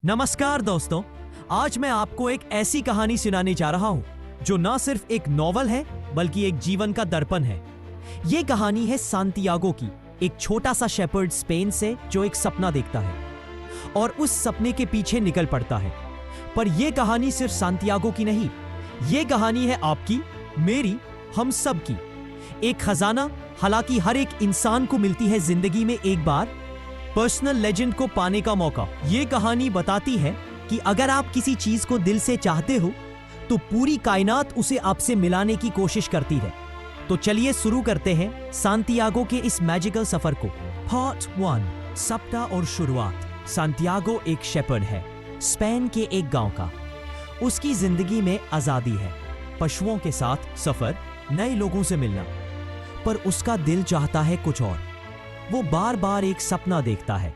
नमस्कार दोस्तों, आज मैं आपको एक ऐसी कहानी सुनाने जा रहा हूं जो ना सिर्फ एक नॉवल है बल्कि एक जीवन का दर्पण है। ये कहानी है सांतियागो की, एक छोटा सा शेपर्ड स्पेन से जो एक सपना देखता है और उस सपने के पीछे निकल पड़ता है। पर यह कहानी सिर्फ सांतियागो की नहीं, ये कहानी है आपकी, मेरी, हम सब की। एक खजाना, हालांकि हर एक इंसान को मिलती है जिंदगी में एक बार पर्सनल लेजेंड को पाने का मौका। ये कहानी बताती है कि अगर आप किसी चीज को दिल से चाहते हो तो पूरी कायनात उसे आपसे मिलाने की कोशिश करती है। तो चलिए शुरू करते हैं सांतियागो के इस मैजिकल सफर को। पार्ट 1, सप्ताह और शुरुआत। सांतियागो एक शेपर्ड है, स्पेन के एक गांव का। उसकी जिंदगी में आजादी है, पशुओं के साथ सफर, नए लोगों से मिलना। पर उसका दिल चाहता है कुछ और। वो बार बार एक सपना देखता है।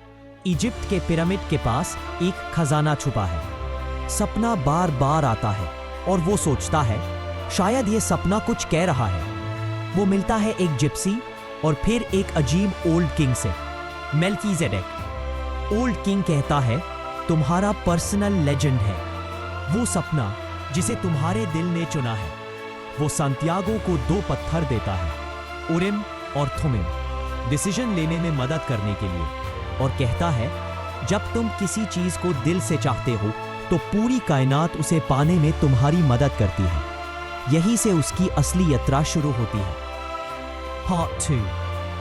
इजिप्ट के पिरामिड के पास एक खजाना छुपा है। सपना बार बार आता है और वो सोचता है शायद ये सपना कुछ कह रहा है। वो मिलता है एक जिप्सी और फिर एक अजीब ओल्ड किंग से, मेल्कीजेडेक। ओल्ड किंग कहता है तुम्हारा पर्सनल लेजेंड है, वो सपना जिसे तुम्हारे दिल ने चुना है। वो सांतियागो को 2 पत्थर देता है, उरिम और थुमिम, डिसीजन लेने में मदद करने के लिए, और कहता है जब तुम किसी चीज को दिल से चाहते हो तो पूरी कायनात उसे पाने में तुम्हारी मदद करती है। यहीं से उसकी असली यात्रा शुरू होती है। पार्ट 2,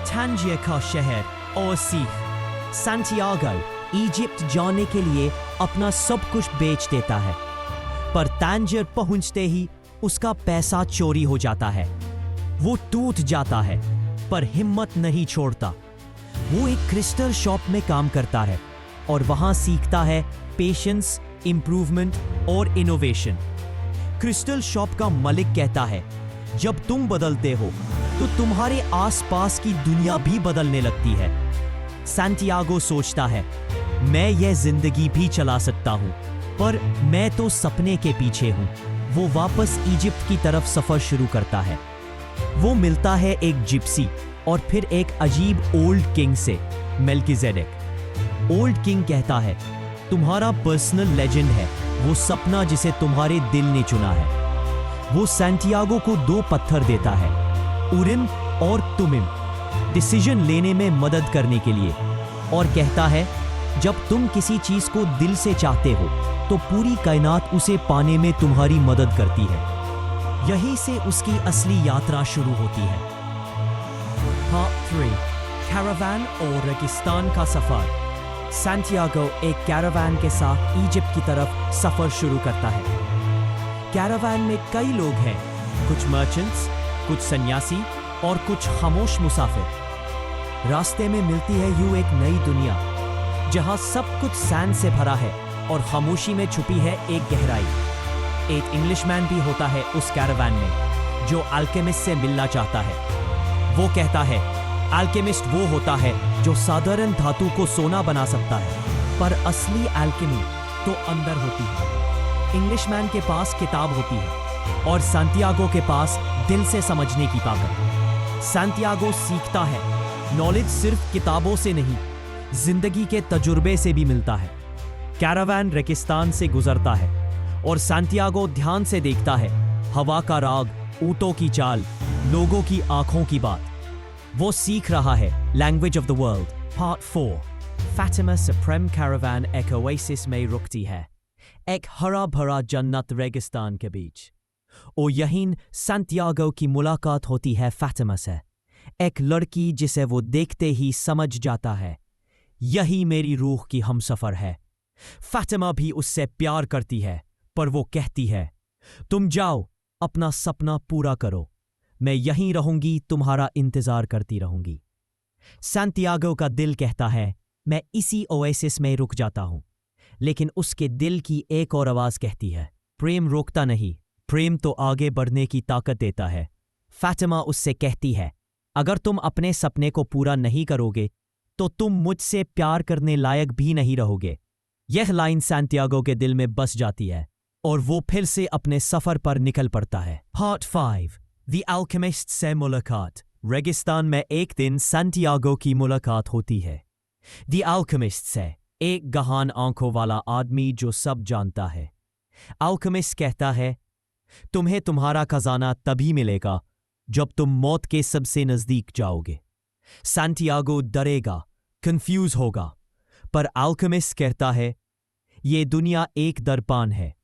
तांजियर का शहर और सीख। सांतियागो इजिप्ट जाने के लिए अपना सब कुछ बेच देता है, पर तांजियर पहुंचते ही उसका पैसा चोरी हो जाता है। वो टूट जाता है पर हिम्मत नहीं छोड़ता। वो एक क्रिस्टल शॉप में काम करता है और वहां सीखता है पेशेंस, इंप्रूवमेंट और इनोवेशन। क्रिस्टल शॉप का मालिक कहता है जब तुम बदलते हो तो तुम्हारे आसपास की दुनिया भी बदलने लगती है। सांतियागो सोचता है मैं यह जिंदगी भी चला सकता हूं, पर मैं तो सपने के पीछे हूं। वो वापस इजिप्ट की तरफ सफर शुरू करता है। वो मिलता है एक जिप्सी और फिर एक अजीब ओल्ड किंग से, मेल्कीजेडेक। ओल्ड किंग कहता है तुम्हारा पर्सनल लेजेंड है वो सपना जिसे तुम्हारे दिल ने चुना है। वो सांतियागो को 2 पत्थर देता है, उरिम और तुमिम, डिसीजन लेने में मदद करने के लिए, और कहता है जब तुम किसी चीज को दिल से चाहते हो तो पूरी कायनात उसे पाने में तुम्हारी मदद करती है। यहीं से उसकी असली यात्रा शुरू होती है। पार्ट 3, कैरावान और रेगिस्तान का सफर। सांतियागो एक कैरावान के साथ इजिप्ट की तरफ सफर शुरू करता है। कैरावान में कई लोग हैं, कुछ मर्चेंट्स, कुछ सन्यासी और कुछ खामोश मुसाफिर। रास्ते में मिलती है यूं एक नई दुनिया जहां सब कुछ सैंड से भरा है और खामोशी में छुपी है एक गहराई। एक इंग्लिशमैन भी होता है उस कैरावान में जो अल्केमिस्ट से मिलना चाहता है। वो कहता है अल्केमिस्ट वो होता है जो साधारण धातु को सोना बना सकता है, पर असली अल्केमी तो अंदर होती है। इंग्लिशमैन के पास किताब होती है और सांतियागो के पास दिल से समझने की ताकत। सांतियागो सीखता है नॉलेज सिर्फ किताबों से नहीं, जिंदगी के तजुर्बे से भी मिलता है। कैरावान रेगिस्तान से गुजरता है और सांतियागो ध्यान से देखता है हवा का राग, ऊंटों की चाल, लोगों की आंखों की बात। वो सीख रहा है language of the world. Part 4, Fatima supreme caravan एक ओएसिस में रुकती है, एक हरा भरा जन्नत रेगिस्तान के बीच। और यहीं सांतियागो की मुलाकात होती है फातिमा से, एक लड़की जिसे वो देखते ही समझ जाता है यही मेरी रूह की हमसफर है। फातिमा भी उससे प्यार करती है, पर वो कहती है तुम जाओ, अपना सपना पूरा करो, मैं यहीं रहूंगी, तुम्हारा इंतजार करती रहूंगी। सांतियागो का दिल कहता है मैं इसी ओएसिस में रुक जाता हूं, लेकिन उसके दिल की एक और आवाज कहती है प्रेम रोकता नहीं, प्रेम तो आगे बढ़ने की ताकत देता है। फातिमा उससे कहती है अगर तुम अपने सपने को पूरा नहीं करोगे तो तुम मुझसे प्यार करने लायक भी नहीं रहोगे। यह लाइन सांतियागो के दिल में बस जाती है और वो फिर से अपने सफर पर निकल पड़ता है। पार्ट 5, द अल्केमिस्ट से मुलाकात। रेगिस्तान में एक दिन सांतियागो की मुलाकात होती है द अल्केमिस्ट से, एक गहन आंखों वाला आदमी जो सब जानता है। अल्केमिस्ट कहता है, तुम्हें तुम्हारा खजाना तभी मिलेगा जब तुम मौत के सबसे नजदीक जाओगे। सैंटियागो डरेगा, कंफ्यूज होगा, पर अल्केमिस्ट कहता है, ये दुनिया एक दर्पण है,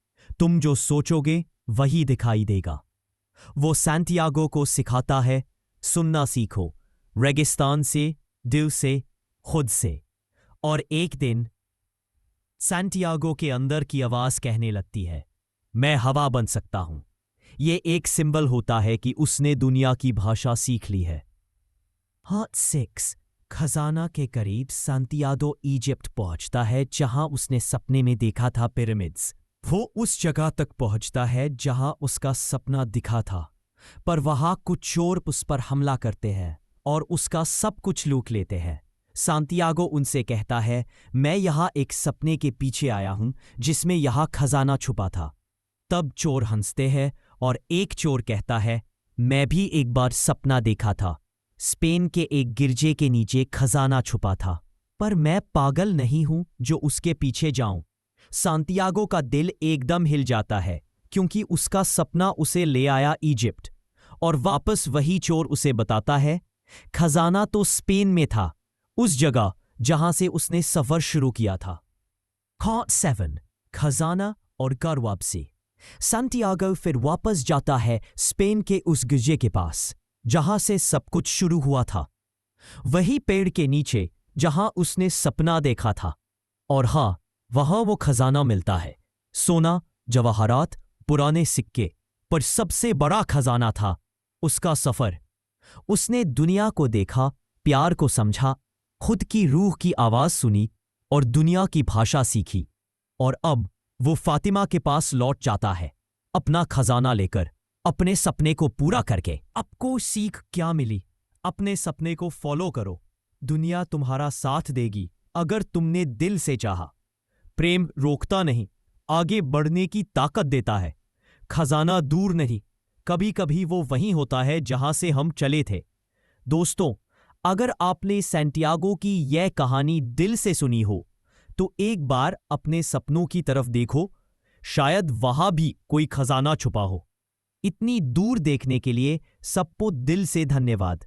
तुम जो सोचोगे वही दिखाई देगा। वो सैंटियागो को सिखाता है, सुनना सीखो, रेगिस्तान से, दिल से, खुद से। और एक दिन सैंटियागो के अंदर की आवाज कहने लगती है, मैं हवा बन सकता हूं। ये एक सिंबल होता है कि उसने दुनिया की भाषा सीख ली है। हाथ 6 खजाना के करीब सैंटियागो इजिप्ट पहुंचता है जहां उसने सपने में देखा था पिरामिड्स। वो उस जगह तक पहुंचता है जहां उसका सपना दिखा था, पर वहां कुछ चोर उस पर हमला करते हैं और उसका सब कुछ लूट लेते हैं। सैंटियागो उनसे कहता है, मैं यहां एक सपने के पीछे आया हूं जिसमें यहां खजाना छुपा था। तब चोर हंसते हैं और एक चोर कहता है, मैं भी एक बार सपना देखा था, स्पेन के एक गिरजे के नीचे खजाना छुपा था, पर मैं पागल नहीं हूं जो उसके पीछे जाऊं। सैंटियागो का दिल एकदम हिल जाता है क्योंकि उसका सपना उसे ले आया इजिप्ट, और वापस वही चोर उसे बताता है, खजाना तो स्पेन में था, उस जगह जहां से उसने सफर शुरू किया था। पार्ट 7 खजाना और घर वापसी। सैंटियागो फिर वापस जाता है स्पेन के उस गिरजे के पास जहां से सब कुछ शुरू हुआ था, वही पेड़ के नीचे जहां उसने सपना देखा था। और हां, वहां वो खजाना मिलता है, सोना, जवाहरात, पुराने सिक्के, पर सबसे बड़ा खजाना था उसका सफर। उसने दुनिया को देखा, प्यार को समझा, खुद की रूह की आवाज सुनी और दुनिया की भाषा सीखी। और अब वो फातिमा के पास लौट जाता है, अपना खजाना लेकर, अपने सपने को पूरा करके। आपको सीख क्या मिली? अपने सपने को फॉलो करो, दुनिया तुम्हारा साथ देगी अगर तुमने दिल से चाहा। प्रेम रोकता नहीं, आगे बढ़ने की ताकत देता है। खजाना दूर नहीं, कभी कभी वो वहीं होता है जहां से हम चले थे। दोस्तों, अगर आपने सैंटियागो की यह कहानी दिल से सुनी हो तो एक बार अपने सपनों की तरफ देखो, शायद वहां भी कोई खजाना छुपा हो। इतनी दूर देखने के लिए सबको दिल से धन्यवाद।